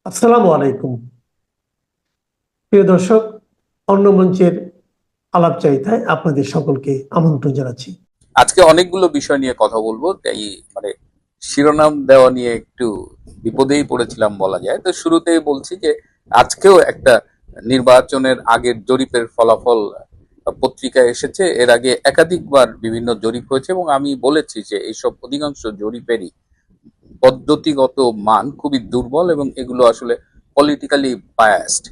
আসসালামু আলাইকুম। প্রিয় দর্শক, অন্য মঞ্চের আলাপচারিতায় আপনাদের সকলকে আমন্ত্রণ জানাচ্ছি। আজকে অনেকগুলো বিষয় নিয়ে কথা বলবো, তাই মানে শিরোনাম দেওয়া নিয়ে একটু বিপদেই পড়েছিলাম বলা যায়। তো শুরুতেই বলছি যে আজকেও একটা নির্বাচনের আগের জরিপের ফলাফল পত্রিকায় এসেছে। এর আগে একাধিকবার বিভিন্ন জরিপ হয়েছে এবং আমি বলেছি যে এইসব অধিকাংশ জরিপেরই পদ্ধতিগত মান খুবই দুর্বল এবং এগুলো আসলে পলিটিক্যালি বায়াসড।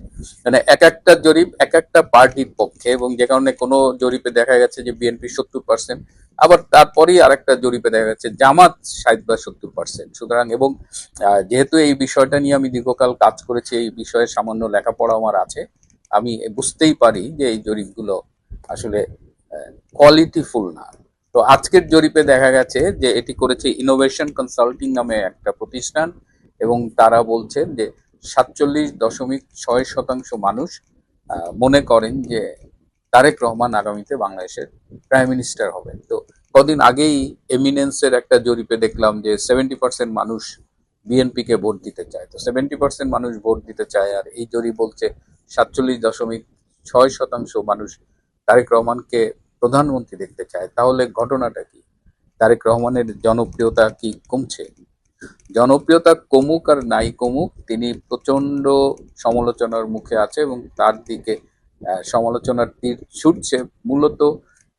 মানে এক একটা জরিপ এক একটা পার্টির পক্ষে, এবং যে কারণে কোনো জরিপে দেখা গেছে যে বিএনপি 70%, আবার তারপরেই আরেকটা জরিপে দেখা যাচ্ছে জামাত 60 বা 70%। সুতরাং এবং যেহেতু এই বিষয়টা নিয়ে আমি দীর্ঘকাল কাজ করেছি, এই বিষয়ে সামান্য লেখাপড়া আমার আছে, আমি বুঝতেই পারি যে এই জরিপগুলো আসলে কোয়ালিটিফুল না। তো আজকের জরিপে দেখা গেছে যে এটি করেছে ইনোভেশন কনসাল্টিং নামে একটা প্রতিষ্ঠান, এবং তারা বলছেন যে 47.6% মানুষ মনে করেন যে তারেক রহমান আগামীতে বাংলাদেশের প্রাইম মিনিস্টার হবেন। তো কদিন আগেই এমিনেন্সের একটা জরিপে দেখলাম যে 70% মানুষ বিএনপি কে ভোট দিতে চায়। তো 70% মানুষ ভোট দিতে চায়, আর এই জরিপ বলছে 47.6% মানুষ তারেক রহমানকে প্রধানমন্ত্রী দেখতে চায়। তাহলে ঘটনাটা কি? তারেক রহমানের জনপ্রিয়তা কি কমছে? জনপ্রিয়তা কমুক আর নাই কমুক, তিনি প্রচন্ড সমালোচনার মুখে আছে এবং তার দিকে সমালোচনার তীর ছুটছে মূলত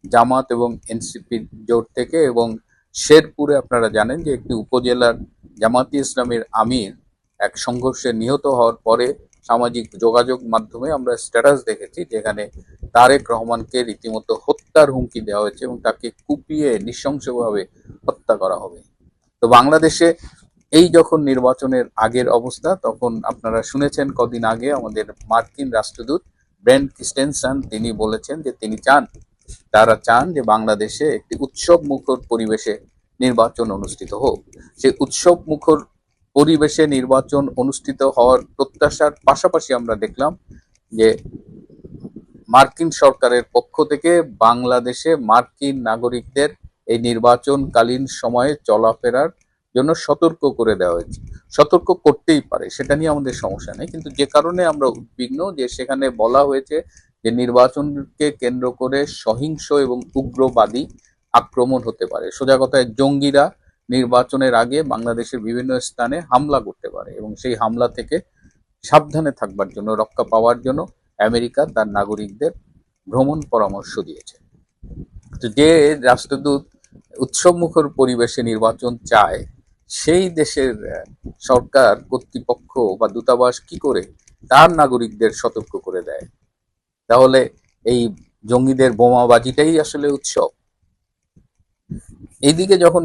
জামাত এবং এনসিপির জোট থেকে। এবং শেরপুরে আপনারা জানেন যে একটি উপজেলার জামাতি ইসলামের আমির এক সংঘর্ষে নিহত হওয়ার পরে সামাজিক যোগাযোগ মাধ্যমে আমরা স্ট্যাটাস দেখেছি যেখানে তারেক রহমানকে রীতিমতো হত্যার হুমকি দেওয়া হয়েছে এবং তাকে কুপিয়ে নৃশংসভাবে হত্যা করা হবে। তো বাংলাদেশে এই যখন নির্বাচনের আগের অবস্থা, তখন আপনারা শুনেছেন কদিন আগে আমাদের মার্কিন রাষ্ট্রদূত ব্রেন্ট ক্রিস্টেনসন তিনি বলেছেন যে তারা চান যে বাংলাদেশে একটি উৎসব মুখর পরিবেশে নির্বাচন অনুষ্ঠিত হোক। সেই উৎসব মুখর পরিবেশে নির্বাচন অনুষ্ঠিত হওয়ার প্রত্যাশার পাশাপাশি আমরা দেখলাম যে মার্কিন সরকারের পক্ষ থেকে বাংলাদেশে মার্কিন নাগরিকদের এই নির্বাচনকালীন সময়ে চলাফেরার জন্য সতর্ক করে দেওয়া হয়েছে। সতর্ক করতেই পারে, সেটা নিয়ে আমাদের সমস্যা নেই, কিন্তু যে কারণে আমরা উদ্বিগ্ন যে সেখানে বলা হয়েছে যে নির্বাচনকে কেন্দ্র করে সহিংস এবং উগ্রবাদী আক্রমণ হতে পারে। সোজা কথায় জঙ্গিরা নির্বাচনের আগে বাংলাদেশের বিভিন্ন স্থানে হামলা করতে পারে, এবং সেই হামলা থেকে সাবধানে থাকবার জন্য, রক্ষা পাওয়ার জন্য আমেরিকা তার নাগরিকদের ভ্রমণ পরামর্শ দিয়েছে। তো যে রাষ্ট্রদূত উৎসবমুখর পরিবেশে নির্বাচন চায়, সেই দেশের সরকার কর্তৃপক্ষ বা দূতাবাস কি করে তার নাগরিকদের সতর্ক করে দেয়? তাহলে এই জঙ্গিদের বোমাবাজিটাই আসলে উৎসব। এইদিকে যখন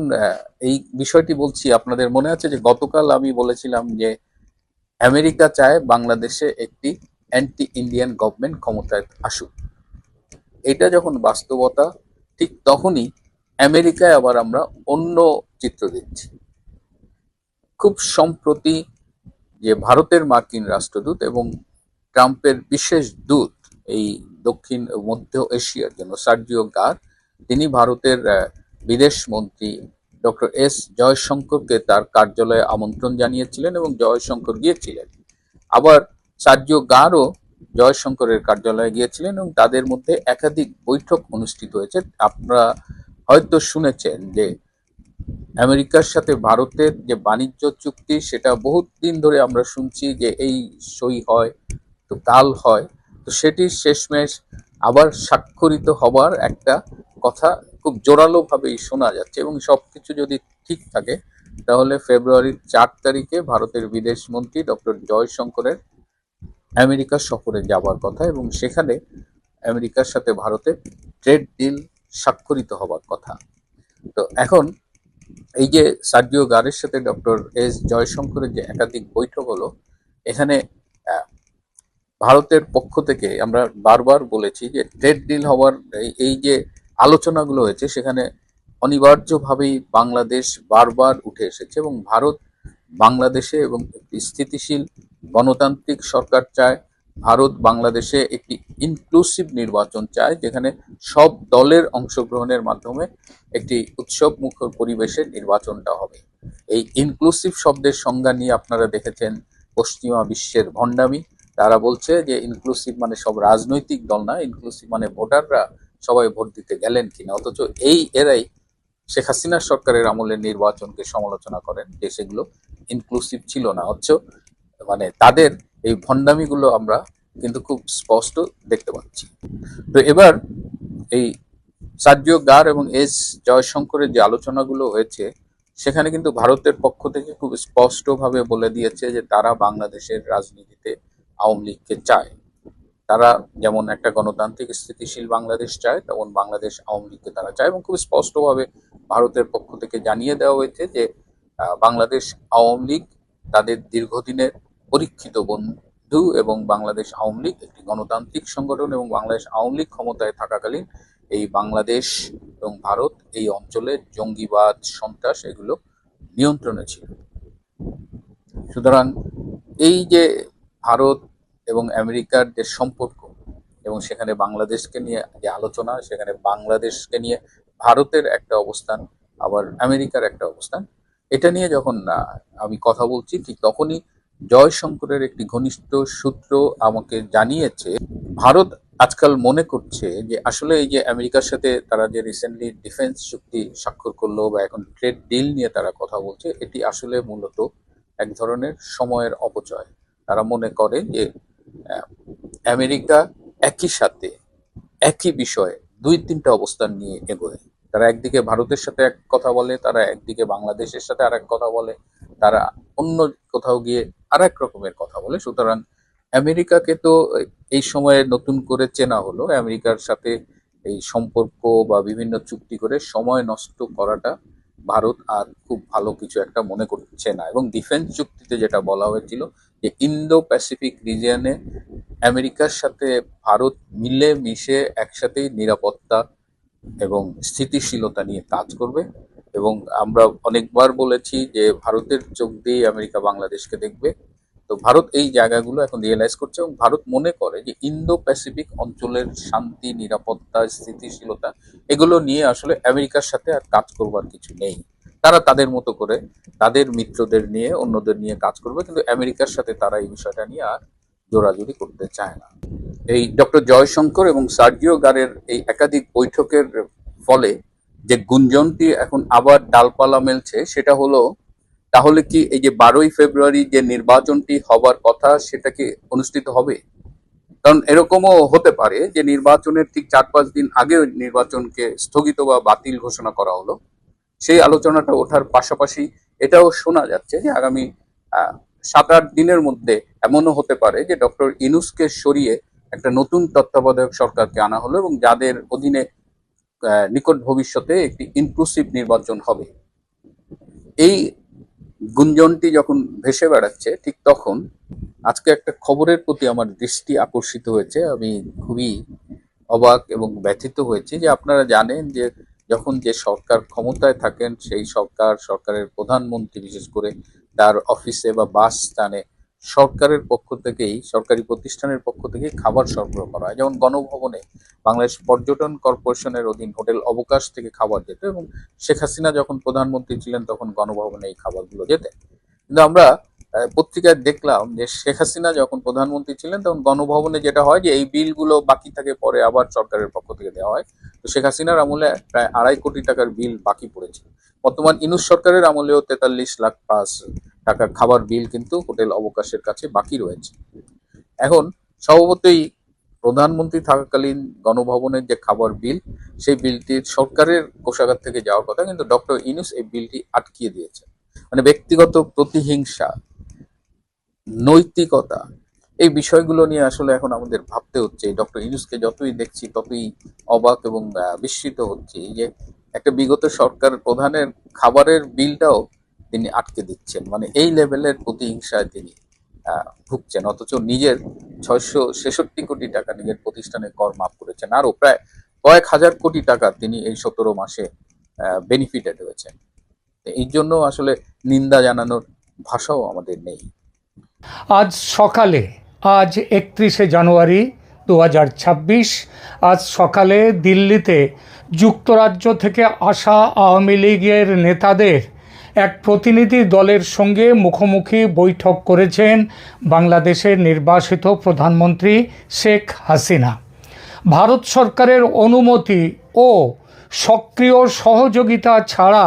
এই বিষয়টি বলছি, আপনাদের মনে আছে যে গতকাল আমি বলেছিলাম যে আমেরিকা চায় বাংলাদেশে একটি অ্যান্টি ইন্ডিয়ান গভর্নমেন্ট ক্ষমতায় আসুক। এটা যখন বাস্তবতা, ঠিক তখনই আমেরিকায় আবার আমরা অন্য চিত্র দেখছি। খুব সম্প্রতি যে ভারতের মার্কিন রাষ্ট্রদূত এবং ট্রাম্পের বিশেষ দূত এই দক্ষিণ মধ্য এশিয়ার জন্য সার্জিও গার, তিনি ভারতের বিদেশ মন্ত্রী ডক্টর এস জয়শঙ্করকে তার কার্যালয়ে আমন্ত্রণ জানিয়েছিলেন এবং জয়শঙ্কর গিয়েছিলেন। আবার সার্জিও গারও জয়শঙ্করের কার্যালয়ে গিয়েছিলেন এবং তাদের মধ্যে একাধিক বৈঠক অনুষ্ঠিত হয়েছে। আপনারা হয়তো শুনেছেন যে আমেরিকার সাথে ভারতের যে বাণিজ্য চুক্তি, সেটা বহুত দিন ধরে আমরা শুনছি যে এই সই হয় তো কাল হয়, তো সেটি শেষমেশ আবার স্বাক্ষরিত হবার একটা কথা খুব জোরালো ভাবেই শোনা যাচ্ছে। এবং সবকিছু যদি ঠিক থাকে তাহলে ফেব্রুয়ারির 4 তারিখে ভারতের বিদেশ মন্ত্রী ডক্টর জয়শঙ্করের আমেরিকা সফরে যাবার কথা, এবং সেখানে আমেরিকার সাথে ভারতের ট্রেড ডিল স্বাক্ষরিত হবার কথা। তো এখন এই যে সার্জিও গারের সাথে ডক্টর এস জয়শঙ্করের যে একাধিক বৈঠক হলো, এখানে ভারতের পক্ষ থেকে আমরা বারবার বলেছি যে ট্রেড ডিল হওয়ার এই যে আলোচনাগুলো হয়েছে, সেখানে অনিবার্যভাবেই বাংলাদেশ বারবার উঠে এসেছে। এবং ভারত বাংলাদেশে এবং একটি স্থিতিশীল গণতান্ত্রিক সরকার চায়। ভারত বাংলাদেশে একটি ইনক্লুসিভ নির্বাচন চায়, যেখানে সব দলের অংশগ্রহণের মাধ্যমে একটি উৎসব মুখর পরিবেশে নির্বাচনটা হবে। এই ইনক্লুসিভ শব্দের সংজ্ঞা নিয়ে আপনারা দেখেছেন পশ্চিমা বিশ্বের ভণ্ডামি। তারা বলছে যে ইনক্লুসিভ মানে সব রাজনৈতিক দল না, ইনক্লুসিভ মানে ভোটাররা সবাই ভোট দিতে গেলেন কিনা। অথচ এরাই শেখ হাসিনার সরকারের আমলের নির্বাচনকে সমালোচনা করেন যে সেগুলো ইনক্লুসিভ ছিল না। অথচ মানে তাদের এই ভণ্ডামিগুলো আমরা কিন্তু খুব স্পষ্ট দেখতে পাচ্ছি। তো এবার এই সার্জিও গার এবং এস জয়শঙ্করের যে আলোচনাগুলো হয়েছে, সেখানে কিন্তু ভারতের পক্ষ থেকে খুব স্পষ্টভাবে বলে দিয়েছে যে তারা বাংলাদেশের রাজনীতিতে আওয়ামী লীগকে চায়। তারা যেমন একটা গণতান্ত্রিক স্থিতিশীল বাংলাদেশ চায়, তেমন বাংলাদেশ আওয়ামী লীগকে তারা চায়। এবং খুব স্পষ্টভাবে ভারতের পক্ষ থেকে জানিয়ে দেওয়া হয়েছে যে বাংলাদেশ আওয়ামী লীগ তাদের দীর্ঘদিনের পরীক্ষিত বন্ধু, এবং বাংলাদেশ আওয়ামী লীগ একটি গণতান্ত্রিক সংগঠন, এবং বাংলাদেশ আওয়ামী লীগ ক্ষমতায় থাকাকালীন এই বাংলাদেশ এবং ভারত এই অঞ্চলে জঙ্গিবাদ, সন্ত্রাস এগুলো নিয়ন্ত্রণে ছিল। সুতরাং এই যে ভারত এবং আমেরিকার যে সম্পর্ক, এবং সেখানে বাংলাদেশকে নিয়ে যে আলোচনা, সেখানে বাংলাদেশকে নিয়ে ভারতের একটা অবস্থান, আবার আমেরিকার একটা অবস্থান, এটা নিয়ে যখন আমি কথা বলছি, ঠিক তখনই জয়শঙ্করের একটি ঘনিষ্ঠ সূত্র আমাকে জানিয়েছে ভারত আজকাল মনে করছে যে আসলে এই যে আমেরিকার সাথে তারা যে রিসেন্টলি ডিফেন্স চুক্তি স্বাক্ষর করলো বা এখন ট্রেড ডিল নিয়ে তারা কথা বলছে, এটি আসলে মূলত এক ধরনের সময়ের অপচয়। তারা মনে করে যে আমেরিকা একই সাথে একই বিষয়ে দুই তিনটা অবস্থান নিয়ে এগোয়। তারা একদিকে ভারতের সাথে এক কথা বলে, তারা একদিকে বাংলাদেশের সাথে আর এক কথা বলে, তারা অন্য কোথাও গিয়ে আর এক রকমের কথা বলে। সুতরাং আমেরিকাকে তো এই সময়ে নতুন করে চেনা হলো। আমেরিকার সাথে এই সম্পর্ক বা বিভিন্ন চুক্তি করে সময় নষ্ট করাটা ভারত আর খুব ভালো কিছু একটা মনে করছে না। এবং ডিফেন্স চুক্তিতে যেটা বলা হয়েছিল যে ইন্দো প্যাসিফিক রিজিয়নে আমেরিকার সাথে ভারত মিলে মিশে একসাথেই নিরাপত্তা এবং স্থিতিশীলতা নিয়ে কাজ করবে। এবং আমরা অনেকবার বলেছি যে ভারতের চোখ দিয়ে আমেরিকা বাংলাদেশকে দেখবে। তো ভারত এই জায়গাগুলো এখন রিয়েলাইজ করছে, এবং ভারত মনে করে যে ইন্দো প্যাসিফিক অঞ্চলের শান্তি, নিরাপত্তা, স্থিতিশীলতা এগুলো নিয়ে আসলে আমেরিকার সাথে আর কাজ করবার কিছু নেই। তারা তাদের মতো করে তাদের মিত্রদের নিয়ে, অন্যদের নিয়ে কাজ করবে, কিন্তু আমেরিকার সাথে তারা এই বিষয়টা নিয়ে আর জোরাজুরি করতে চায় না। এই ডক্টর জয়শঙ্কর এবং সার্জিও গারের এই একাধিক বৈঠকের ফলে যে গুঞ্জনটি এখন আবার ডালপালা মেলছে, সেটা হলো তাহলে কি এই যে 12ই ফেব্রুয়ারি যে নির্বাচনটি হবার কথা, সেটা কি অনুষ্ঠিত হবে? কারণ এরকমও হতে পারে যে নির্বাচনের ঠিক 4-5 দিন আগে নির্বাচনকে স্থগিত বা বাতিল ঘোষণা করা হলো। সেই আলোচনাটা ওঠার পাশাপাশি এটাও শোনা যাচ্ছে যে আগামী 7-8 দিনের মধ্যে এমনও হতে পারে যে ডক্টর ইউনূসকে সরিয়ে একটা নতুন তত্ত্বাবধায়ক সরকারকে আনা হলো, এবং যাদের অধীনে নিকট ভবিষ্যতে একটি ইনক্লুসিভ নির্বাচন হবে। এই গুঞ্জনটি যখন ভেসে বেড়াচ্ছে, ঠিক তখন আজকে একটা খবরের প্রতি আমার দৃষ্টি আকর্ষিত হয়েছে। আমি খুবই অবাক এবং ব্যথিত হয়েছি যে আপনারা জানেন যে যখন যে সরকার ক্ষমতায় থাকেন, সেই সরকারের প্রধানমন্ত্রী বিশেষ করে তার অফিসে বা বাসস্থানে সরকারের পক্ষ থেকেই, সরকারি প্রতিষ্ঠানের পক্ষ থেকেই খাবার সরবরাহ করা হয়। যেমন গণভবনে বাংলাদেশ পর্যটন কর্পোরেশনের অধীন হোটেল অবকাশ থেকে খাবার যেত, এবং শেখ হাসিনা যখন প্রধানমন্ত্রী ছিলেন তখন গণভবনে এই খাবারগুলো যেত। কিন্তু আমরা পত্রিকায় দেখলাম যে শেখ হাসিনা যখন প্রধানমন্ত্রী ছিলেন তখন গণভবনে যেটা হয় যে এই বিলগুলো বাকি থাকে, পরে আবার সরকারের পক্ষ থেকে দেওয়া হয়। তো শেখ হাসিনার আমলে প্রায় 2.5 কোটি টাকার বিল বাকি পড়েছে। বর্তমান ইউনূস সরকারের আমলেও 43 লাখ পাঁচ টাকা খাবার বিল কিন্তু হোটেল অবকাশের কাছে বাকি রয়েছে। এখন স্বভাবতই প্রধানমন্ত্রী থাকাকালীন গণভবনের যে খাবার বিল, সেই বিলটির সরকারের কোষাগার থেকে যাওয়ার কথা, কিন্তু ডক্টর ইউনূস এই বিলটি আটকিয়ে দিয়েছে। মানে ব্যক্তিগত প্রতিহিংসা, নৈতিকতা, এই বিষয়গুলো নিয়ে আসলে এখন আমাদের ভাবতে হচ্ছে। ডক্টর ইউনূসকে যতই দেখছি ততই অবাক এবং বিস্মিত হচ্ছি যে একটা বিগত সরকার প্রধানের খাবারের বিলটাও তিনি আটকে দিচ্ছেন। মানে এই লেভেলের প্রতিহিংসায় তিনি ভুগছেন, অথচ নিজের 666 কোটি টাকা নিজের প্রতিষ্ঠানে কর মাফ করেছেন, আরো প্রায় কয়েক হাজার কোটি টাকা তিনি এই 17 মাসে বেনিফিটেড হয়েছেন। এই জন্য আসলে নিন্দা জানানোর ভাষাও আমাদের নেই। আজ সকালে, আজ 31শে জানুয়ারি 2026, আজ সকালে দিল্লিতে যুক্তরাজ্য থেকে আসা আওয়ামী লীগের নেতাদের এক প্রতিনিধি দলের সঙ্গে মুখোমুখি বৈঠক করেছেন বাংলাদেশের নির্বাসিত প্রধানমন্ত্রী শেখ হাসিনা। ভারত সরকারের অনুমতি ও সক্রিয় সহযোগিতা ছাড়া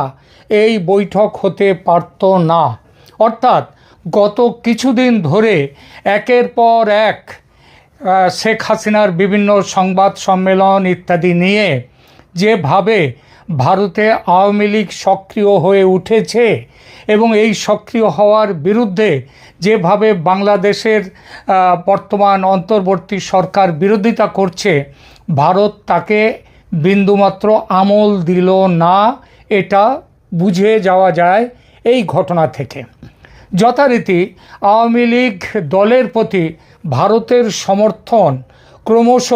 এই বৈঠক হতে পারত না। অর্থাৎ গত কিছুদিন ধরে একের পর এক শেখ হাসিনার বিভিন্ন সংবাদ সম্মেলন ইত্যাদি নিয়ে যেভাবে ভারতে আওয়ামী লীগ সক্রিয় হয়ে উঠেছে এবং এই সক্রিয় হওয়ার বিরুদ্ধে যেভাবে বাংলাদেশের বর্তমান অন্তর্বর্তী সরকার বিরোধিতা করছে, ভারত তাকে বিন্দুমাত্র আমল দিল না, এটা বুঝে যাওয়া যায় এই ঘটনা থেকে। যথারীতি আওয়ামী লীগ দলের প্রতি ভারতের সমর্থন ক্রমশ,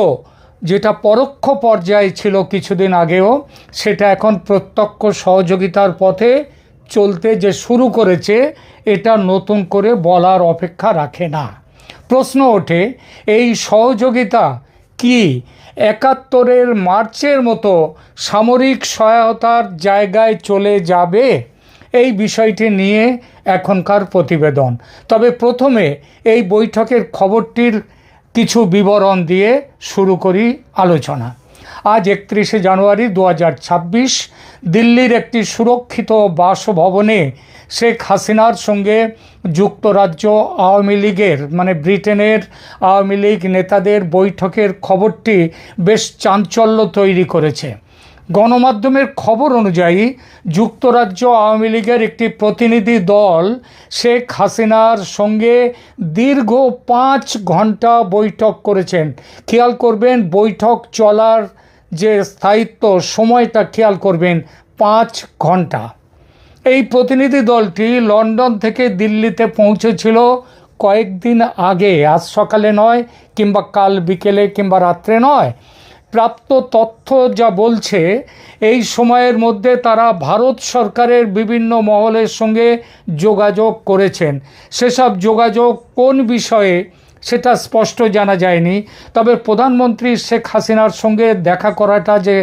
যেটা পরোক্ষ পর্যায়ে ছিল কিছুদিন আগেও, সেটা এখন প্রত্যক্ষ সহযোগিতার পথে চলতে যে শুরু করেছে, এটা নতুন করে বলার অপেক্ষা রাখে না। প্রশ্ন ওঠে, এই সহযোগিতা কি ৭১-এর মার্চের মতো সামরিক সহায়তার জায়গায় চলে যাবে? এই বিষয়টি নিয়ে এখনকার প্রতিবেদন। তবে প্রথমে এই বৈঠকের খবরটির কিছু বিবরণ দিয়ে শুরু করি আলোচনা। আজ ৩১শে জানুয়ারি ২০২৬ দিল্লির একটি সুরক্ষিত বাসভবনে শেখ হাসিনার সঙ্গে যুক্তরাজ্য আওয়ামী লীগের ব্রিটেনের আওয়ামী লীগ নেতাদের বৈঠকের খবরটি বেশ চাঞ্চল্য তৈরি করেছে। গণমাধ্যমের খবর অনুযায়ী যুক্তরাজ্য আওয়ামী লীগের একটি প্রতিনিধি দল শেখ হাসিনার সঙ্গে দীর্ঘ ৫ ঘন্টা বৈঠক করেছেন। খেয়াল করবেন, বৈঠক চলার যে স্থায়িত্ব সময়টা খেয়াল করবেন, ৫ ঘন্টা। এই প্রতিনিধি দলটি লন্ডন থেকে দিল্লিতে পৌঁছেছিল কয়েকদিন আগে, আজ সকালে নয়, কিংবা কাল বিকেলে কিংবা রাত্রে নয়। প্রাপ্ত তথ্য যা বলছে, এই সময়ের মধ্যে তারা ভারত সরকারের বিভিন্ন মহলের সঙ্গে যোগাযোগ করেছেন। সেসব যোগাযোগ কোন বিষয়ে সেটা স্পষ্ট জানা যায়নি। তবে প্রধানমন্ত্রী শেখ হাসিনার সঙ্গে দেখা করাটা যে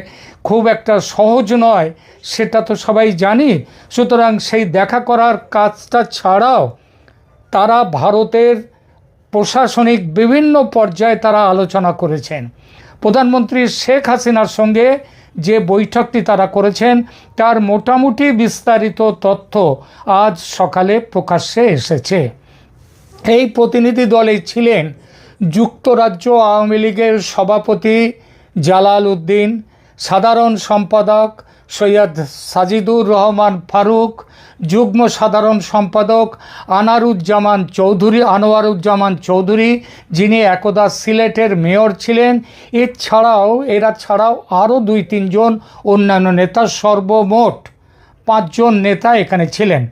খুব একটা সহজ নয়, সেটা তো সবাই জানি। সুতরাং সেই দেখা করার কাজটা ছাড়াও তারা ভারতের প্রশাসনিক বিভিন্ন পর্যায়ে তারা আলোচনা করেছেন। প্রধানমন্ত্রী শেখ হাসিনার সঙ্গে যে বৈঠকটি তারা করেছেন, তার মোটামুটি বিস্তারিত তথ্য আজ সকালে প্রকাশ্যে এসেছে। এই প্রতিনিধি দলে ছিলেন যুক্তরাজ্য আওয়ামী লীগের সভাপতি জালাল উদ্দিন, সাধারণ সম্পাদক সৈয়দ সাজিদুর রহমান ফারুক, যুগ্ম সাধারণ সম্পাদক আনোয়ারুজ্জামান চৌধুরী, যিনি একদা সিলেটের মেয়র ছিলেন। এরা ছাড়াও আরও ২-৩ জন অন্যান্য নেতা, সর্বমোট ৫ জন নেতা এখানে ছিলেন।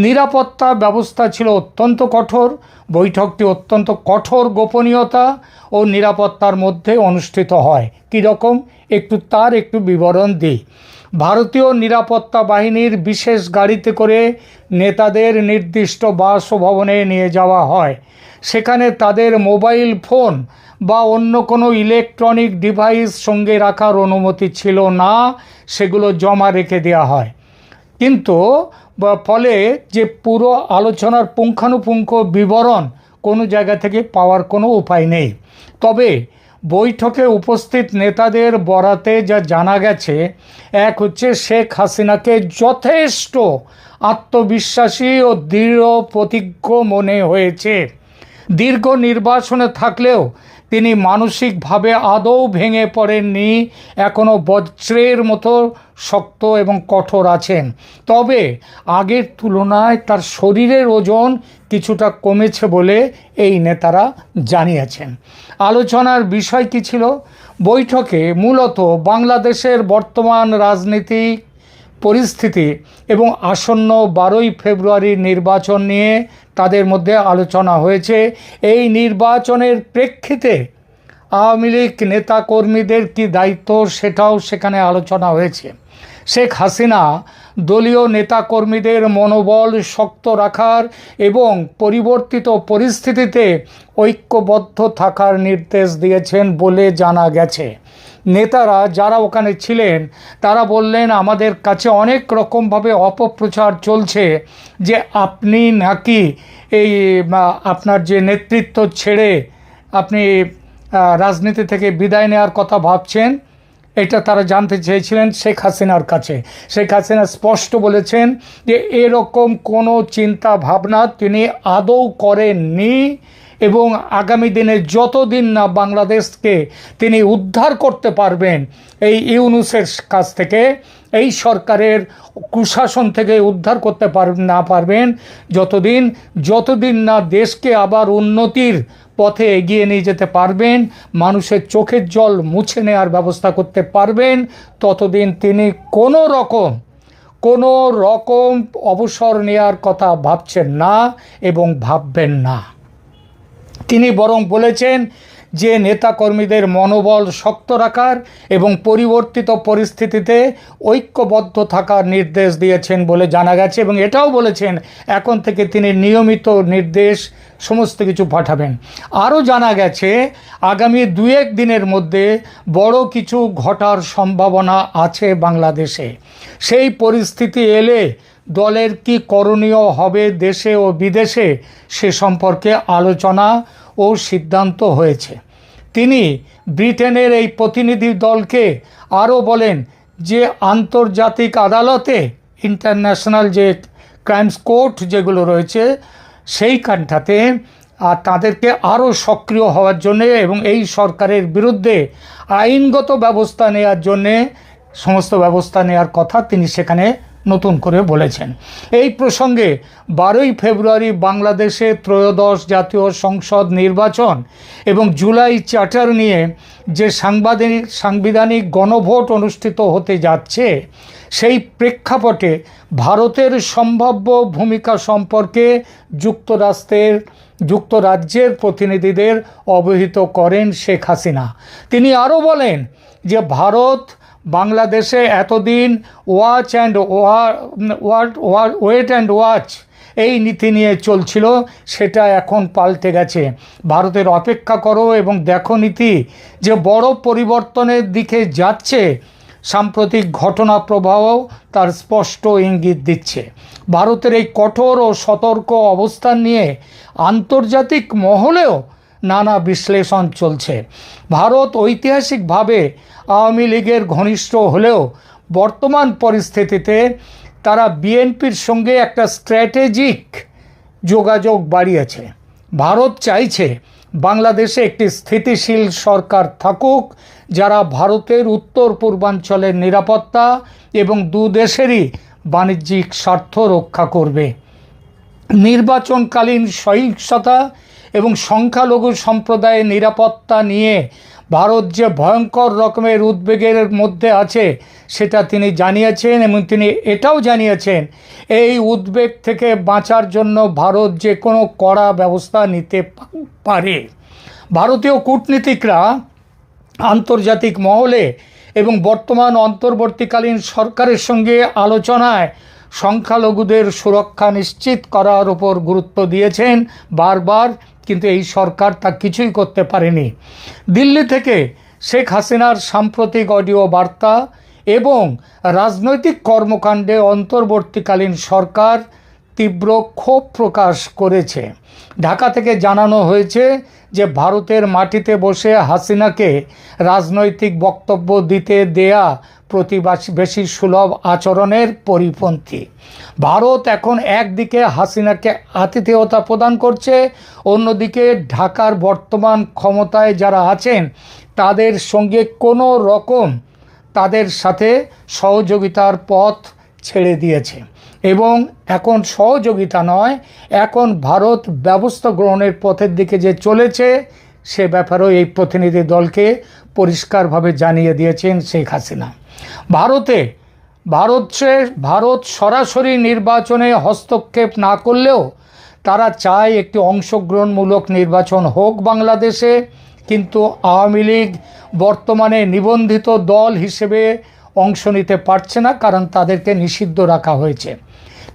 নিরাপত্তা ব্যবস্থা ছিল অত্যন্ত কঠোর। বৈঠকটি অত্যন্ত কঠোর গোপনীয়তা ও নিরাপত্তার মধ্যে অনুষ্ঠিত হয়। কীরকম তার একটু বিবরণ দিই। ভারতীয় নিরাপত্তা বাহিনীর বিশেষ গাড়িতে করে নেতাদের নির্দিষ্ট বাসভবনে নিয়ে যাওয়া হয়। সেখানে তাদের মোবাইল ফোন বা অন্য কোনো ইলেকট্রনিক ডিভাইস সঙ্গে রাখার অনুমতি ছিল না, সেগুলো জমা রেখে দেওয়া হয়। কিন্তু ফলে যে পুরো আলোচনার পুঙ্খানুপুঙ্খ বিবরণ কোনো জায়গা থেকে পাওয়ার কোনো উপায় নেই। তবে বৈঠকে উপস্থিত নেতাদের বরাতে যা জানা গেছে, এক হচ্ছে শেখ হাসিনাকে যথেষ্ট আত্মবিশ্বাসী ও দৃঢ় প্রতিজ্ঞ মনে হয়েছে। দীর্ঘ নির্বাসনে থাকলেও তিনি মানসিকভাবে আদৌ ভেঙে পড়েননি, এখনও বজ্রের মতো শক্ত এবং কঠোর আছেন। তবে আগের তুলনায় তার শরীরের ওজন কিছুটা কমেছে বলে এই নেতারা জানিয়েছেন। আলোচনার বিষয় কী ছিল? বৈঠকে মূলত বাংলাদেশের বর্তমান রাজনীতিক পরিস্থিতি এবং আসন্ন ১২ই ফেব্রুয়ারির নির্বাচন নিয়ে তাদের মধ্যে আলোচনা হয়েছে। এই নির্বাচনের প্রেক্ষিতে আওয়ামী লীগ নেতাকর্মীদের কী দায়িত্ব, সেটাও সেখানে আলোচনা হয়েছে। শেখ হাসিনা দলীয় নেতাকর্মীদের মনোবল শক্ত রাখার এবং পরিবর্তিত পরিস্থিতিতে ঐক্যবদ্ধ থাকার নির্দেশ দিয়েছেন বলে জানা গেছে। নেতারা যারা ওখানে ছিলেন তারা বললেন আমাদের কাছে অনেক রকমভাবে অপপ্রচার চলছে যে আপনি নাকি এই আপনার যে নেতৃত্ব ছেড়ে আপনি রাজনীতি থেকে বিদায় নেওয়ার কথা ভাবছেন। এটা তারা জানতে চেয়েছিলেন শেখ হাসিনার কাছে। শেখ হাসিনা স্পষ্ট বলেছেন যে এরকম কোনো চিন্তা ভাবনা তিনি আদৌ করেননি এবং আগামী দিনে যতদিন না বাংলাদেশকে তিনি উদ্ধার করতে পারবেন এই ইউনূসের কাছ থেকে, এই সরকারের কুশাসন থেকে উদ্ধার করতে না পারবেন, যতদিন না দেশকে আবার উন্নতির পথে এগিয়ে নিয়ে যেতে পারবেন, মানুষের চোখের জল মুছে নেওয়ার ব্যবস্থা করতে পারবেন, ততদিন তিনি কোনো রকম অবসর নেওয়ার কথা ভাবছেন না এবং ভাববেন না। তিনি বরং বলেছেন যে নেতাকর্মীদের মনোবল শক্ত রাখার এবং পরিবর্তিত পরিস্থিতিতে ঐক্যবদ্ধ থাকার নির্দেশ দিয়েছেন বলে জানা গেছে এবং এটাও বলেছেন এখন থেকে তিনি নিয়মিত নির্দেশ সমস্ত কিছু পাঠাবেন। আরও জানা গেছে আগামী 2-1 দিনের মধ্যে বড় কিছু ঘটার সম্ভাবনা আছে বাংলাদেশে। সেই পরিস্থিতি এলে দলের কি করণীয় হবে দেশে ও বিদেশে সে সম্পর্কে আলোচনা ও সিদ্ধান্ত হয়েছে। তিনি ব্রিটেনের এই প্রতিনিধি দলকে আরও বলেন যে আন্তর্জাতিক আদালতে ইন্টারন্যাশনাল যে ক্রাইমস কোর্ট যেগুলো রয়েছে সেইখানটাতে তাদেরকে আরও সক্রিয় হওয়ার জন্যে এবং এই সরকারের বিরুদ্ধে আইনগত ব্যবস্থা নেওয়ার জন্যে সমস্ত ব্যবস্থা নেওয়ার কথা তিনি সেখানে নতুন করে বলেছেন। এই প্রসঙ্গে 12ই ফেব্রুয়ারি বাংলাদেশে ত্রয়োদশ জাতীয় সংসদ নির্বাচন এবং জুলাই চার্টার নিয়ে যে সাংবিধানিক গণভোট অনুষ্ঠিত হতে যাচ্ছে সেই প্রেক্ষাপটে ভারতের সম্ভাব্য ভূমিকা সম্পর্কে যুক্তরাজ্যের প্রতিনিধিদের অবহিত করেন শেখ হাসিনা। তিনি আরও বলেন যে ভারত বাংলাদেশে এতদিন ওয়েট অ্যান্ড ওয়াচ এই নীতি নিয়ে চলছিল, সেটা এখন পাল্টে গেছে। ভারতের অপেক্ষা করো এবং দেখো নীতি যে বড় পরিবর্তনের দিকে যাচ্ছে। সাম্প্রতিক ঘটনা প্রবাহ তার স্পষ্ট ইঙ্গিত দিচ্ছে। ভারতের এই কঠোর ও সতর্ক অবস্থান নিয়ে আন্তর্জাতিক মহলেও নানা বিশ্লেষণ চলছে। ভারত ঐতিহাসিকভাবে আওয়ামী লীগের ঘনিষ্ঠ হলেও বর্তমান পরিস্থিতিতে তারা বিএনপির সঙ্গে একটা স্ট্র্যাটেজিক যোগাযোগ বাড়িয়েছে। ভারত চাইছে বাংলাদেশে একটি স্থিতিশীল সরকার থাকুক যারা ভারতের উত্তর পূর্বাঞ্চলের নিরাপত্তা এবং দুদেশেরই বাণিজ্যিক স্বার্থ রক্ষা করবে। নির্বাচনকালীন সহিংসতা এবং সংখ্যালঘু সম্প্রদায়ের নিরাপত্তা নিয়ে ভারত যে ভয়ঙ্কর রকমের উদ্বেগের মধ্যে আছে সেটা তিনি জানিয়েছেন এবং তিনি এটাও জানিয়েছেন এই উদ্বেগ থেকে বাঁচার জন্য ভারত যে কোনো কড়া ব্যবস্থা নিতে পারে। ভারতীয় কূটনীতিকরা আন্তর্জাতিক মহলে এবং বর্তমান অন্তর্বর্তীকালীন সরকারের সঙ্গে আলোচনায় সংখ্যালঘুদের সুরক্ষা নিশ্চিত করার উপর গুরুত্ব দিয়েছেন বারবার, কিন্তু এই সরকার তা কিছুই করতে পারেনি। দিল্লি থেকে শেখ হাসিনার সাম্প্রতিক অডিও বার্তা এবং রাজনৈতিক কর্মকাণ্ডে অন্তর্বর্তীকালীন সরকার তীব্র ক্ষোভ প্রকাশ করেছে। ঢাকা থেকে জানানো হয়েছে যে ভারতের মাটিতে বসে হাসিনাকে রাজনৈতিক বক্তব্য দিতে দেয়া প্রতিবেশী সুলভ আচরণের পরিপন্থী। ভারত এখন একদিকে হাসিনাকে আতিথেয়তা প্রদান করছে, অন্যদিকে ঢাকার বর্তমান ক্ষমতায় যারা আছেন তাদের সঙ্গে কোনো রকম তাদের সাথে সহযোগিতার পথ ছেড়ে দিয়েছে এবং এখন সহযোগিতা নয়, এখন ভারত ব্যবস্থা গ্রহণের পথের দিকে যে চলেছে সে ব্যাপারেও এই প্রতিনিধি দলকে পরিষ্কারভাবে জানিয়ে দিয়েছেন শেখ হাসিনা। ভারত সরাসরি নির্বাচনে হস্তক্ষেপ না করলেও তারা চায় একটি অংশগ্রহণমূলক নির্বাচন হোক বাংলাদেশে, কিন্তু আওয়ামী লীগ বর্তমানে নিবন্ধিত দল হিসেবে অংশ নিতে পারছে না, কারণ তাদেরকে নিষিদ্ধ রাখা হয়েছে।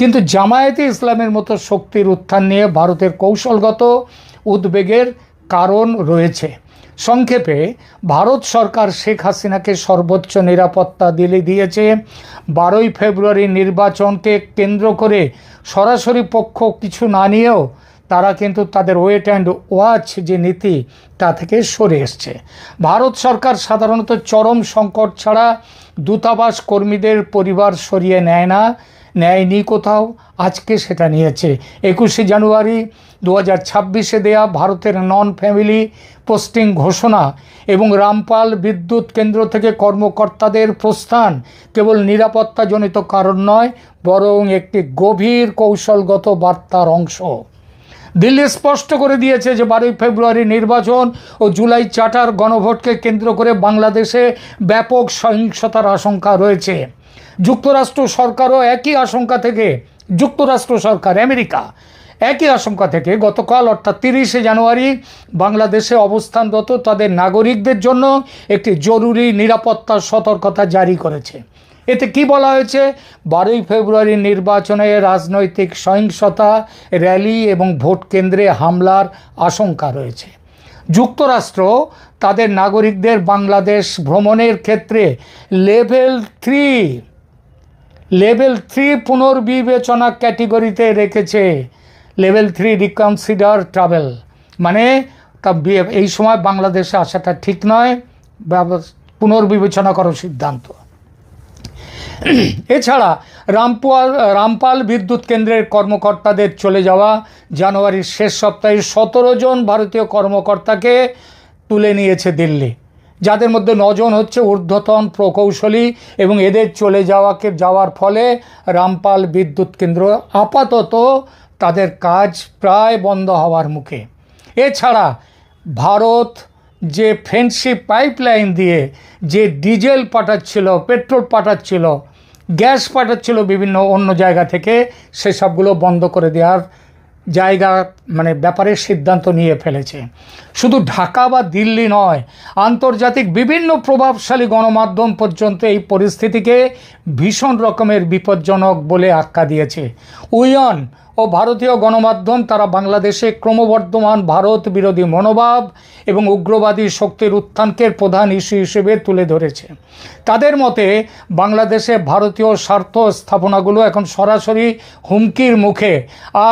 কিন্তু জামায়াতে ইসলামের মতো শক্তির উত্থান নিয়ে ভারতের কৌশলগত উদ্বেগের কারণ রয়েছে। সংক্ষেপে ভারত সরকার শেখ হাসিনাকে সর্বোচ্চ নিরাপত্তা দিয়েছে। 12ই ফেব্রুয়ারি নির্বাচনকে কেন্দ্র করে সরাসরি পক্ষ কিছু না নিয়েও তারা কিন্তু তাদের ওয়েট অ্যান্ড ওয়াচ যে নীতি তা থেকে সরে এসছে। ভারত সরকার সাধারণত চরম সংকট ছাড়া দূতাবাস কর্মীদের পরিবার সরিয়ে নেয়নি কোথাও, আজকে সেটা নিয়েছে। 21শে জানুয়ারি 2026 দেয়া ভারতের নন ফ্যামিলি পোস্টিং ঘোষণা এবং রামপাল বিদ্যুৎ কেন্দ্র থেকে কর্মকর্তাদের প্রস্থান কেবল নিরাপত্তাজনিত কারণ নয়, বরং একটি গভীর কৌশলগত বার্তার অংশ। দিল্লি স্পষ্ট করে দিয়েছে যে 12ই ফেব্রুয়ারি নির্বাচন ও জুলাই চার্টার গণভোটকে কেন্দ্র করে বাংলাদেশে ব্যাপক সহিংসতার আশঙ্কা রয়েছে। যুক্তরাষ্ট্র সরকারও একই আশঙ্কা থেকে আমেরিকা একই আশঙ্কা থেকে গতকাল অর্থাৎ 30শে জানুয়ারি বাংলাদেশে অবস্থানরত তাদের নাগরিকদের জন্য একটি জরুরি নিরাপত্তা সতর্কতা জারি করেছে। এতে কি বলা হয়েছে? 12ই ফেব্রুয়ারি নির্বাচনে রাজনৈতিক সহিংসতা, র্যালি এবং ভোট কেন্দ্রে হামলার আশঙ্কা রয়েছে। যুক্তরাষ্ট্র তাদের নাগরিকদের বাংলাদেশ ভ্রমণের ক্ষেত্রে লেভেল 3 পুনর্বিবেচনা ক্যাটেগরিতে রেখেছে। লেভেল 3 রিকনসিডার ট্রাভেল, মানে এই সময় বাংলাদেশে আসাটা ঠিক নয়, পুনর্বিবেচনা করার সিদ্ধান্ত। এছাড়া রামপাল বিদ্যুৎ কেন্দ্রের কর্মকর্তাদের চলে যাওয়া, জানুয়ারির শেষ সপ্তাহে 17 জন ভারতীয় কর্মকর্তাকে তুলে নিয়েছে দিল্লি, যাদের মধ্যে 9 জন হচ্ছে ঊর্ধ্বতন প্রকৌশলী, এবং এদের চলে যাওয়ার ফলে রামপাল বিদ্যুৎ কেন্দ্র আপাতত তাদের কাজ প্রায় বন্ধ হওয়ার মুখে। এছাড়া ভারত যে ফ্রেন্ডশিপ পাইপলাইন দিয়ে যে ডিজেল পাঠাচ্ছিল, পেট্রোল পাঠাচ্ছিল, গ্যাস পাঠাচ্ছিল বিভিন্ন অন্য জায়গা থেকে, সেসবগুলো বন্ধ করে দেওয়ার ব্যাপারে সিদ্ধান্ত নিয়ে ফেলেছে। শুধু ঢাকা বা দিল্লি নয়, আন্তর্জাতিক বিভিন্ন প্রভাবশালী গণমাধ্যম পর্যন্ত এই পরিস্থিতিকে ভীষণ রকমের বিপজ্জনক বলে আখ্যা দিয়েছে। উইয়ন ও ভারতীয় গণমাধ্যম তারা বাংলাদেশে ক্রমবর্ধমান ভারত বিরোধী মনোভাব এবং উগ্রবাদী শক্তির উত্থানকে প্রধান ইস্যু হিসেবে তুলে ধরেছে। তাদের মতে বাংলাদেশে ভারতীয় স্বার্থ স্থাপনাগুলো এখন সরাসরি হুমকির মুখে,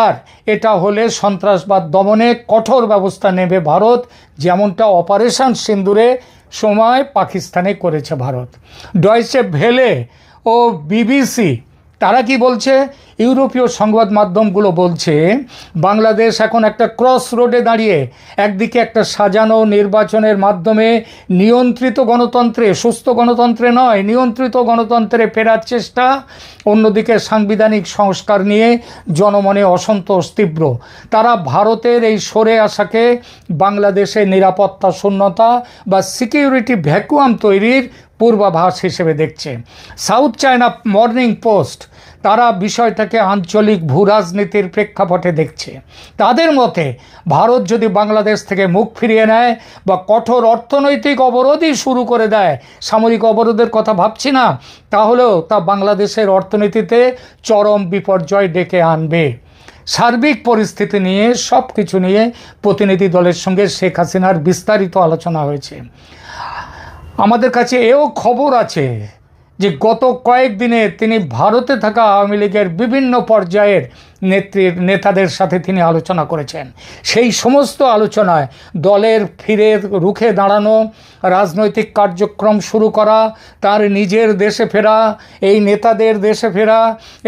আর এটা হলে সন্ত্রাসবাদ দমনে কঠোর ব্যবস্থা নেবে ভারত, যেমনটা অপারেশন সিন্দুরে সময় পাকিস্তানে করেছে ভারত। ডয়েচে ভেলে ও বিবিসি তারা কি বলছে? ইউরোপীয় সংবাদ মাধ্যমগুলো বলছে বাংলাদেশ এখন একটা ক্রস রোডে দাঁড়িয়ে, একদিকে একটা সাজানো নির্বাচনের মাধ্যমে নিয়ন্ত্রিত গণতন্ত্রে, সুস্থ গণতন্ত্রে নয়, নিয়ন্ত্রিত গণতন্ত্রে ফেরার চেষ্টা, অন্যদিকে সাংবিধানিক সংস্কার নিয়ে জনমনে অসন্তোষ তীব্র। তারা ভারতের এই সরে আসাকে বাংলাদেশে নিরাপত্তা শূন্যতা বা সিকিউরিটি ভ্যাকুয়াম তৈরির পূর্বাভাস হিসেবে দেখছে। সাউথ চায়না মর্নিং পোস্ট তারা বিষয়টাকে আঞ্চলিক ভূরাজনীতির প্রেক্ষাপটে দেখছে। তাদের মতে ভারত যদি বাংলাদেশ থেকে মুখ ফিরিয়ে নেয় বা কঠোর অর্থনৈতিক অবরোধই শুরু করে দেয়, সামরিক অবরোধের কথা ভাবছি না, তাহলেও তা বাংলাদেশের অর্থনীতিতে চরম বিপর্যয় ডেকে আনবে। সার্বিক পরিস্থিতি নিয়ে, সব কিছু নিয়ে প্রতিনিধি দলের সঙ্গে শেখ হাসিনার বিস্তারিত আলোচনা হয়েছে। আমাদের কাছে এও খবর আছে যে গত কয়েকদিনে তিনি ভারতে থাকা আওয়ামী লীগের বিভিন্ন পর্যায়ের নেতাদের সাথে তিনি আলোচনা করেছেন। সেই সমস্ত আলোচনায় দলের রুখে দাঁড়ানো, রাজনৈতিক কার্যক্রম শুরু করা, তার নিজের দেশে ফেরা, এই নেতাদের দেশে ফেরা,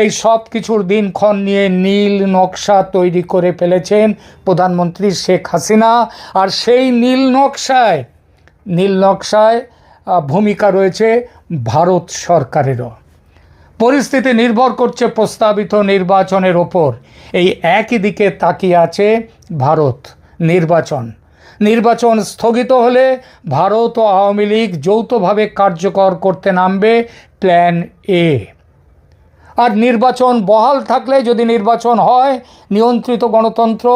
এই সব কিছুর দিনক্ষণ নিয়ে নীল নকশা তৈরি করে ফেলেছেন প্রধানমন্ত্রী শেখ হাসিনা। আর সেই নীল নকশায় ভূমিকা রয়েছে ভারত সরকারেরও। পরিস্থিতি নির্ভর করছে প্রস্তাবিত নির্বাচনের ওপর। এই একই দিকে তাকিয়ে আছে ভারত। নির্বাচন স্থগিত হলে ভারত ও আওয়ামী লীগ যৌথভাবে কার্যকর করতে নামবে প্ল্যান এ। আর নির্বাচন বহাল থাকলে, যদি নির্বাচন হয়, নিয়ন্ত্রিত গণতন্ত্র,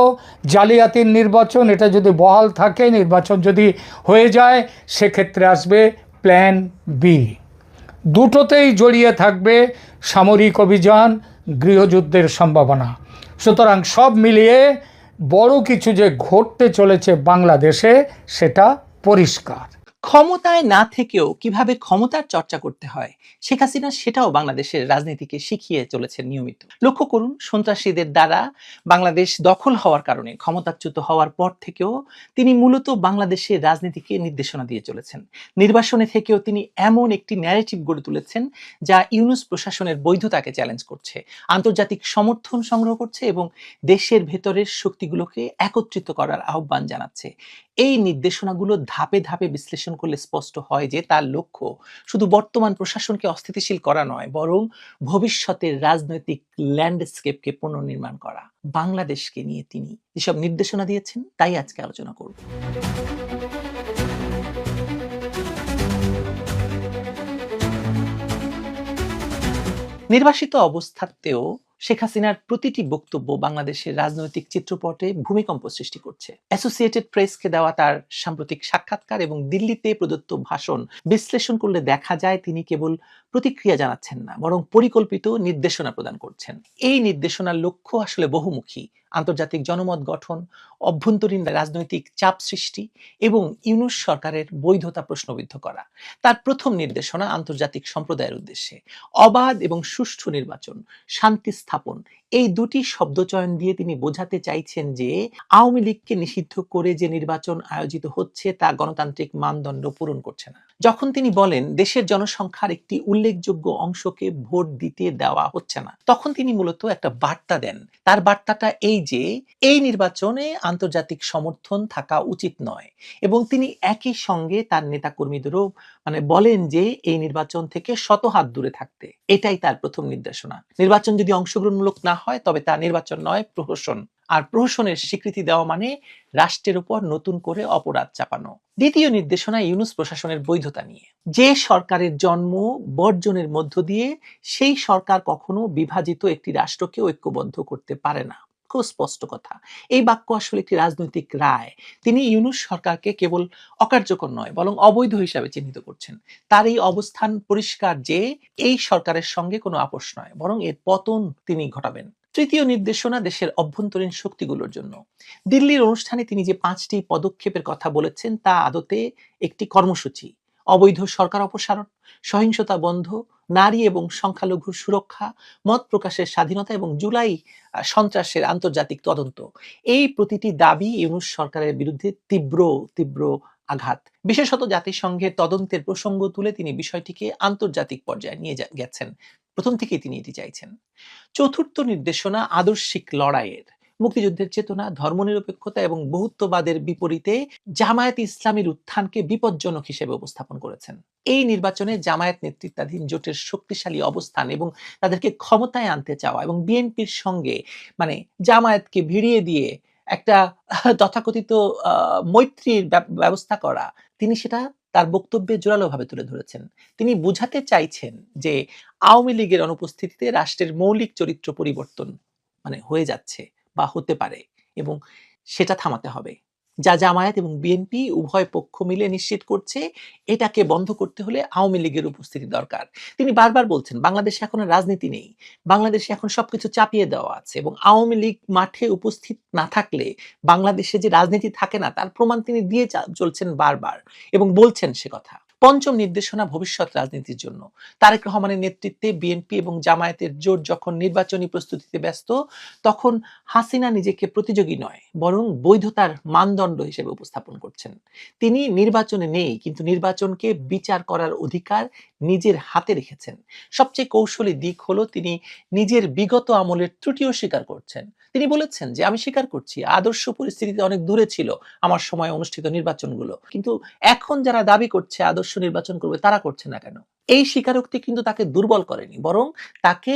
জালিয়াতির নির্বাচন, এটা যদি বহাল থাকে, নির্বাচন যদি হয়ে যায়, সেক্ষেত্রে আসবে প্ল্যান বি। দুটোতেই জড়িয়ে থাকবে সামরিক অভিযান, গৃহযুদ্ধের সম্ভাবনা। সুতরাং সব মিলিয়ে বড় কিছু যে ঘটতে চলেছে বাংলাদেশে, সেটা পরিষ্কার। ক্ষমতায় না থেকেও কিভাবে ক্ষমতার চর্চা করতে হয় শেখ হাসিনা সেটাও বাংলাদেশের রাজনীতিকে শিখিয়ে চলেছেন নিয়মিত। লক্ষ্য করুন, সন্ত্রাসীদের দ্বারা বাংলাদেশ দখল হওয়ার কারণে ক্ষমতাচ্যুত হওয়ার পর থেকেও তিনি মূলত বাংলাদেশের রাজনীতিকে নির্দেশনা দিয়ে চলেছেন। নির্বাসনে থেকেও তিনি এমন একটি ন্যারেটিভ গড়ে তুলেছেন যা ইউনূস প্রশাসনের বৈধতাকে চ্যালেঞ্জ করছে, আন্তর্জাতিক সমর্থন সংগ্রহ করছে এবং দেশের ভেতরের শক্তিগুলোকে একত্রিত করার আহ্বান জানাচ্ছে। এই নির্দেশনাগুলো ধাপে ধাপে বিশ্লেষণ করলে স্পষ্ট হয় যে তার লক্ষ্য শুধু বর্তমান প্রশাসনকে অস্থিতিশীল করা নয়, বরং ভবিষ্যতের রাজনৈতিক ল্যান্ডস্কেপকে পুনর্নির্মাণ করা। বাংলাদেশকে নিয়ে তিনি যেসব নির্দেশনা দিয়েছেন তাই আজকে আলোচনা করব। নির্বাসিত অবস্থাতেও শেখ হাসিনার প্রতিটি বক্তব্য বাংলাদেশের রাজনৈতিক চিত্রপটে ভূমিকম্প সৃষ্টি করছে। অ্যাসোসিয়েটেড প্রেসকে দেওয়া তার সাম্প্রতিক সাক্ষাৎকার এবং দিল্লিতে প্রদত্ত ভাষণ বিশ্লেষণ করলে দেখা যায় তিনি কেবল প্রতিক্রিয়া জানাচ্ছেন না, বরং পরিকল্পিত নির্দেশনা প্রদান করছেন। এই নির্দেশনার লক্ষ্য আসলে বহুমুখী: আন্তর্জাতিক জনমত গঠন, অভ্যন্তরীণ রাজনৈতিক চাপ সৃষ্টি এবং ইউনূস সরকারের বৈধতা প্রশ্নবিদ্ধ করা। তার প্রথম নির্দেশনা আন্তর্জাতিক সম্প্রদায়ের উদ্দেশ্যে: অবাধ এবং সুষ্ঠু নির্বাচন, শান্তি স্থাপন। এই দুটি শব্দচয়ন দিয়ে তিনি বোঝাতে চাইছেন যে আওয়ামী লীগকে নিষিদ্ধ করে যে নির্বাচন আয়োজিত হচ্ছে তা গণতান্ত্রিক মানদণ্ড পূরণ করছে না। যখন তিনি বলেন দেশের জনসংখ্যার একটি উল্লেখযোগ্য অংশকে ভোট দিতে দেওয়া হচ্ছে না, তখন তিনি মূলত একটা বার্তা দেন। তার বার্তাটা এই যে এই নির্বাচনে আন্তর্জাতিক সমর্থন থাকা উচিত নয়, এবং তিনি একই সঙ্গে তার নেতাকর্মীদেরও বলেন যে এই নির্বাচন থেকে শত হাত দূরে থাকতে। এটাই তার প্রথম নির্দেশনা। নির্বাচন যদি অংশগ্রহণমূলক না হয় তবে তা নির্বাচন নয়, প্রহসন। আর প্রহসনের স্বীকৃতি দেওয়া মানে রাষ্ট্রের উপর নতুন করে অপরাধ চাপানো। দ্বিতীয় নির্দেশনা ইউনূস প্রশাসনের বৈধতা নিয়ে: যে সরকারের জন্ম বর্জনের মধ্য দিয়ে সেই সরকার কখনো বিভাজিত একটি রাষ্ট্রকে ঐক্যবদ্ধ করতে পারে না। খুব স্পষ্ট কথা। এই বাক্য আসলে একটি রাজনৈতিক রায়। তিনি ইউনূস সরকারকে কেবল অকার্যকর নয়, বরং অবৈধ হিসাবে চিহ্নিত করছেন। তার এই অবস্থান পরিষ্কার যে এই সরকারের সঙ্গে কোনো আপোষ নয়, বরং এর পতন তিনি ঘটাবেন। তৃতীয় নির্দেশনা দেশের অভ্যন্তরীণ শক্তিগুলোর জন্য। দিল্লির অনুষ্ঠানে তিনি যে 5টি পদক্ষেপের কথা বলেছেন তা আদতে একটি কর্মসূচি: অবৈধ সরকার অপসারণ, সহিংসতা বন্ধ, নারী এবং সংখ্যালঘুর সুরক্ষা, মত প্রকাশের স্বাধীনতা এবং জুলাই সন্ত্রাসের আন্তর্জাতিক তদন্ত। এই প্রতিটি দাবি ইউনূস সরকারের বিরুদ্ধে তীব্র তীব্র আঘাত। বিশেষত জাতিসংঘের তদন্তের প্রসঙ্গ তুলে তিনি বিষয়টিকে আন্তর্জাতিক পর্যায়ে নিয়ে গেছেন। প্রথম থেকেই তিনি এটি চাইছেন। চতুর্থ নির্দেশনা আদর্শিক লড়াইয়ের: মুক্তিযুদ্ধের চেতনা, ধর্মনিরপেক্ষতা এবং বহুত্ববাদের বিপরীতে জামায়াত ইসলামীর উত্থানকে বিপজ্জনক হিসেবে উপস্থাপন করেছেন। এই নির্বাচনে জামায়াত নেতৃত্বাধীন জোটের শক্তিশালী অবস্থান এবং তাদেরকে ক্ষমতায় আনতে চাওয়া এবং বিএনপির সঙ্গে জামায়াতকে ভিড়িয়ে দিয়ে একটা তথাকথিত মৈত্রীর ব্যবস্থা করা, তিনি সেটা তার বক্তব্যে জোরালোভাবে তুলে ধরেছেন। তিনি বুঝাতে চাইছেন যে আওয়ামী লীগের অনুপস্থিতিতে রাষ্ট্রের মৌলিক চরিত্র পরিবর্তন হয়ে যাচ্ছে বা হতে পারে, এবং সেটা থামাতে হবে, যা জামায়াত এবং বিএনপি উভয় পক্ষ মিলে নিশ্চিত করছে। এটাকে বন্ধ করতে হলে আওয়ামী লীগের উপস্থিতি দরকার। তিনি বারবার বলছেন বাংলাদেশে এখন রাজনীতি নেই, বাংলাদেশে এখন সবকিছু চাপিয়ে দেওয়া আছে, এবং আওয়ামী লীগ মাঠে উপস্থিত না থাকলে বাংলাদেশে যে রাজনীতি থাকে না তার প্রমাণ তিনি দিয়ে চলছেন বারবার, এবং বলছেন সে কথা। পঞ্চম নির্দেশনা ভবিষ্যৎ রাজনীতির জন্য: তারেক রহমানের নেতৃত্বে বিএনপি এবং জামায়াতের জোট যখন নির্বাচনী প্রস্তুতিতে ব্যস্ত, তখন হাসিনা নিজেকে প্রতিযোগী নয়, বরং বৈধতার মানদণ্ড হিসেবে উপস্থাপন করছেন। তিনি নির্বাচনে নেই, কিন্তু নির্বাচনকে বিচার করার অধিকার নিজের হাতে রেখেছেন। সবচেয়ে কৌশলী দিক হলো তিনি নিজের বিগত আমলের ত্রুটিও স্বীকার করছেন। তিনি বলেছেন যে আমি স্বীকার করছি আদর্শ পরিস্থিতিতে অনেক দূরে ছিল আমার সময় অনুষ্ঠিত নির্বাচনগুলো, কিন্তু এখন যারা দাবি করছে আদর্শ নির্বাচন করবে তারা করছে না কেন? এই স্বীকারোক্তি কিন্তু তাকে দুর্বল করেনি, বরং তাকে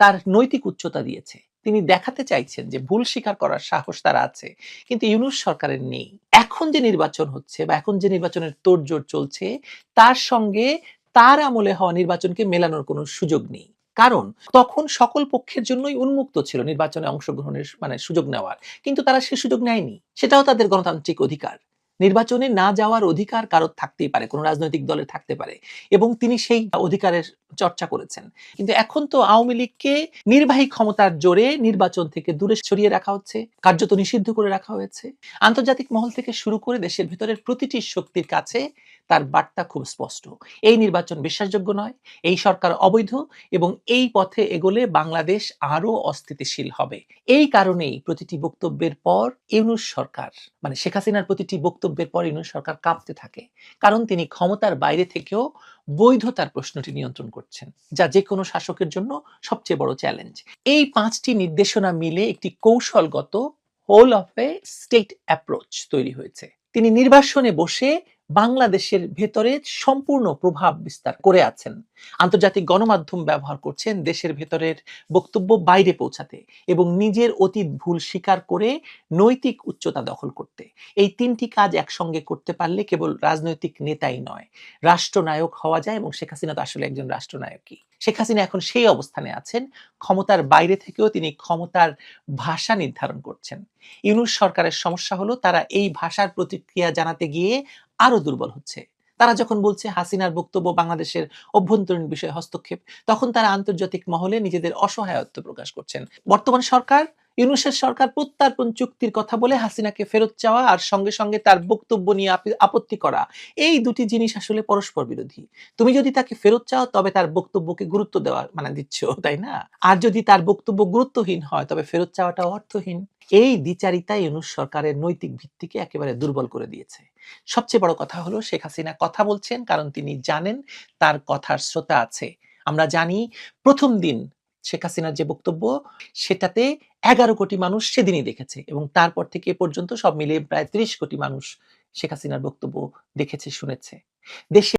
তার নৈতিক উচ্চতা দিয়েছে। তিনি দেখাতে চাইছেন যে ভুল স্বীকার করার সাহস তার আছে, কিন্তু ইউনূস সরকারের নেই। এখন যে নির্বাচন হচ্ছে বা এখন যে নির্বাচনের তোড়জোড় চলছে তার সঙ্গে তার আমলে হওয়া নির্বাচনকে মেলানোর কোনো সুযোগ নেই, কারণ তখন সকল পক্ষের জন্যই উন্মুক্ত ছিল নির্বাচনে অংশগ্রহণের সুযোগ নেওয়ার, কিন্তু তারা সে সুযোগ নেয়নি। সেটাও তাদের গণতান্ত্রিক অধিকার। নির্বাচনে না যাওয়ার অধিকার কারোর থাকতেই পারে, কোনো রাজনৈতিক দলের থাকতে পারে, এবং তিনি সেই অধিকারের চর্চা করেছেন। কিন্তু এখন তো আওয়ামী লীগকে নির্বাহী ক্ষমতার জোরে নির্বাচন থেকে দূরে সরিয়ে রাখা হচ্ছে, কার্যত নিষিদ্ধ করে রাখা হয়েছে। আন্তর্জাতিক মহল থেকে শুরু করে দেশের ভেতরের প্রতিটি শক্তির কাছে তার বার্তা খুব স্পষ্ট। এই নির্বাচন বিশ্বাসযোগ্য নয়, এই সরকার অবৈধ, এবং এই পথে এগোলে বাংলাদেশ আরো অস্থিতিশীল হবে। এই কারণেই প্রতিটি বক্তব্যের পর ইউনূস সরকার, মানে শেখ হাসিনার প্রতিটি বক্তব্যের পর ইউনূস সরকার কাঁপতে থাকে, কারণ তিনি ক্ষমতার বাইরে থেকেও বৈধতার প্রশ্নটি নিয়ন্ত্রণ করছেন, যা যে কোনো শাসকের জন্য সবচেয়ে বড় চ্যালেঞ্জ। এই 5টি নির্দেশনা মিলে একটি কৌশলগত whole of a state approach তৈরি হয়েছে। তিনি নির্বাসনে বসে বাংলাদেশের ভেতরে সম্পূর্ণ প্রভাব বিস্তার করে আছেন, আন্তর্জাতিক গণমাধ্যম ব্যবহার করছেন দেশের ভেতরের বক্তব্য বাইরে পৌঁছাতে, এবং নিজের অতীত ভুল স্বীকার করে নৈতিক উচ্চতা দখল করতে। এই 3টি কাজ একসঙ্গে করতে পারলে কেবল রাজনৈতিক নেতাই নয়, রাষ্ট্রনায়ক হওয়া যায়, এবং শেখ হাসিনা তো আসলে একজন রাষ্ট্রনায়কই। শেখ হাসিনা এখন সেই অবস্থানে আছেন, ক্ষমতার বাইরে থেকেও তিনি ক্ষমতার ভাষা নির্ধারণ করছেন। ইউনূস সরকারের সমস্যা হলো তারা এই ভাষার প্রতিক্রিয়া জানাতে গিয়ে আরো দুর্বল হচ্ছে। তারা যখন বলছে হাসিনার বক্তব্য বাংলাদেশের অভ্যন্তরীণ বিষয়ে হস্তক্ষেপ, তখন তারা আন্তর্জাতিক মহলে নিজেদের অসহায়ত্ব প্রকাশ করছেন। বর্তমান সরকার, ইউনূসের সরকার প্রত্যর্পণ চুক্তির কথা বলে হাসিনাকে ফেরত চাওয়া আর সঙ্গে সঙ্গে তার বক্তব্য নিয়ে আপত্তি করা, এই দুটি জিনিস আসলে পরস্পর বিরোধী। তুমি যদি তাকে ফেরত চাও তবে তার বক্তব্যকে গুরুত্ব দেওয়া মানে দিচ্ছ, তাই না? আর যদি তার বক্তব্য গুরুত্বহীন হয় তবে ফেরত চাওয়াটা অর্থহীন। এই দ্বিচারিতা ইউনূস সরকারের নৈতিক ভিত্তিকে একেবারে দুর্বল করে দিয়েছে। সবচেয়ে বড় কথা হলো শেখ হাসিনা কথা বলছেন কারণ তিনি জানেন তার কথার শ্রোতা আছে। আমরা জানি প্রথম দিন শেখ হাসিনার যে বক্তব্য, সেটাতে 11 কোটি মানুষ সেদিনই দেখেছে, এবং তারপর থেকে এ পর্যন্ত সব মিলিয়ে প্রায় 30 কোটি মানুষ শেখ হাসিনার বক্তব্য দেখেছে, শুনেছে। দেশে